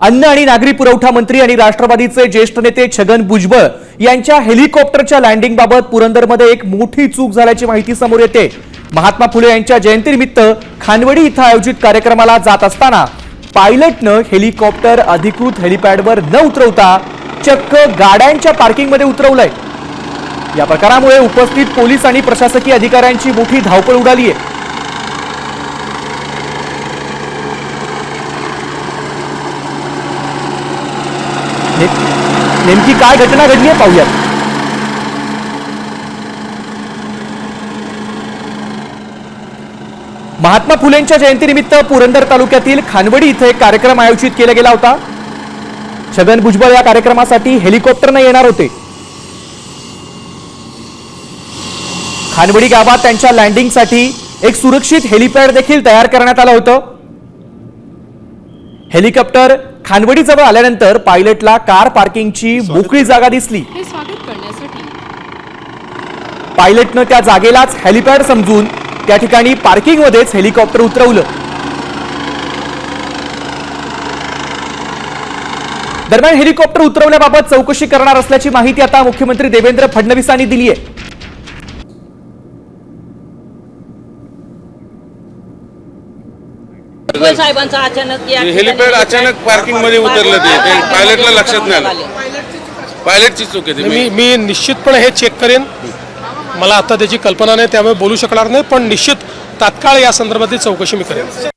अन्न आणि नागरी पुरवठा मंत्री आणि राष्ट्रवादीचे ज्येष्ठ नेते छगन भुजबळ यांच्या हेलिकॉप्टरच्या लँडिंगबाबत पुरंदरमध्ये एक मोठी चूक झाल्याची माहिती समोर येते। महात्मा फुले यांच्या जयंतीनिमित्त खानवडी इथं आयोजित कार्यक्रमाला जात असताना पायलटनं हेलिकॉप्टर अधिकृत हेलिपॅडवर न उतरवता चक्क गाड्यांच्या पार्किंगमध्ये उतरवलंय। या प्रकारामुळे उपस्थित पोलीस आणि प्रशासकीय अधिकाऱ्यांची मोठी धावपळ उडाली आहे। नेमकी काय घटना घडली आहे पाहूयात। महात्मा फुलेंच्या जयंतीनिमित्त पुरंदर तालुक्यातील खानवडी इथे एक कार्यक्रम आयोजित केला गेला होता। छगन भुजबळ या कार्यक्रमासाठी हेलिकॉप्टरने येणार होते। खानवडी गावात त्यांच्या लँडिंगसाठी एक सुरक्षित हेलिपॅड देखील तयार करण्यात आलं होतं। हेलिकॉप्टर खानवडी जवळ आल्यानंतर पायलटला कार पार्किंगची मोकळी जागा दिसली। पायलटनं त्या जागेलाच हेलिपॅड समजून त्या ठिकाणी पार्किंगमध्येच हेलिकॉप्टर उतरवलं। दरम्यान हेलिकॉप्टर उतरवण्याबाबत चौकशी करणार असल्याची माहिती आता मुख्यमंत्री देवेंद्र फडणवीसांनी दिली आहे। साहेबांचा अचानक हेलिपॅड अचानक पार्किंग मध्ये उतरलं ते पायलटला लक्षात नाही आलं। पायलटची चूक आहे। मी निश्चितपणे हे चेक करेन। मला आता त्याची कल्पना नाही, त्यामुळे बोलू शकणार नाही, पण निश्चित तात्काळ या संदर्भातील चौकशी मी करेन।